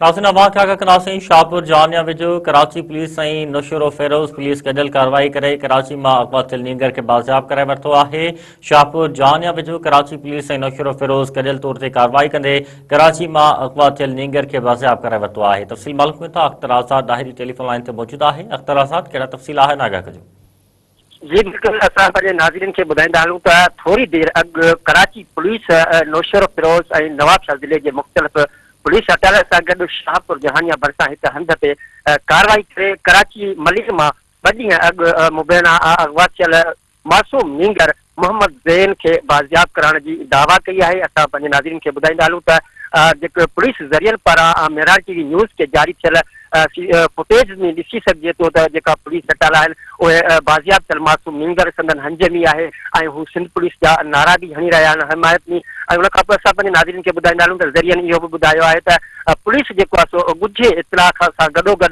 नासिनाबाद खां कनासी शाहपुर जानिया विझो कराची पुलिस ऐं नौशरो फेरोज़ पुलिस गॾियल कार्रवाई करे कराची मां अगवा थियल नींगर खे बाज़ियाब कराए वरितो आहे। शाहपुर जानिया विझो कराची पुलिस ऐं नौशरो फेरोज़ गॾियल तौर ते कार्रवाई कंदे कराची मां अगवा थियल नींगर खे बाज़ियाब कराए वरितो आहे। तफ़सील मालूम कयूं था अख्तर आज़ाद दाहिरी टेलीफोन लाइन ते मौजूदु आहे। अख्तर आज़ाद, कहिड़ा तफ़सील आहिनि आगाह कजो। जी बिल्कुल असां पंहिंजे नाज़रीन खे ॿुधाईंदा हलूं त थोरी देरि अॻु कराची पुलिस नौशर फिरोज़ ऐं नवाबशाह ज़िले जे मुख़्तलिफ़ पुलिस अदालत सां गॾु शाहपुर जहानिया भरिसां हिक हंध ते कार्रवाई करे कराची मलिक मां 2 ॾींहं अॻु मुबैना अगवा थियल मासूम नींगर मोहम्मद ज़ैन खे बाज़ियाब कराइण जी दावा कई आहे। असां पंहिंजे नाज़रीन खे ॿुधाईंदा हलूं त जेके पुलिस ज़रियनि पारां मेराज टीवी न्यूज़ खे जारी थियल फुटेज में ॾिसी सघिजे थो त जेका पुलिस अटाला आहिनि उहे बाज़ियाब थियल मासूम नींगर संदन हंजमी आहे ऐं हू सिंध पुलिस जा नारा बि हणी रहिया आहिनि हिमायत में। ऐं उनखां पोइ असां पंहिंजे नाज़रीन खे ॿुधाईंदा हलूं त ज़रियनि इहो बि ॿुधायो आहे त पुलिस जेको आहे सो ॻुझे इतलाह सां गॾोगॾु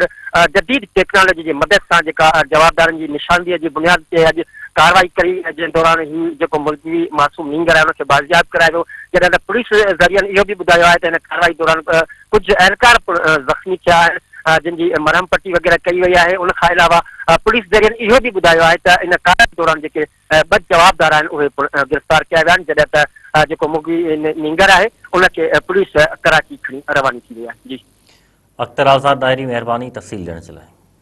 जदीद टेक्नोलॉजी जी मदद सां जेका जवाबदारनि जी निशानदीअ जी बुनियाद ते अॼु कार्रवाई कई, जंहिं दौरान ही जेको मुल्ज़िमी मासूम नींगर आहे हुनखे बाज़ियाब करायो वियो। जॾहिं त पुलिस ज़रियनि इहो बि ॿुधायो आहे त हिन कार्रवाई दौरान कुझु एहलकार ज़ख़्मी थिया आहिनि जिन जी मरहम पट्टी वग़ैरह कई वई आहे। उनखां अलावा पुलिस ज़रियनि इहो बि ॿुधायो आहे त इन कार्रवाई दौरान जेके 2 जवाबदार आहिनि उहे गिरफ़्तार कया विया आहिनि, जॾहिं त जेको मुगी नींगर आहे उनखे पुलिस कराची खणी रवानी थी वई आहे। जी अख्तर आज़ाद दाहिरी, महिरबानी तफ़सील ॾियण जे लाइ।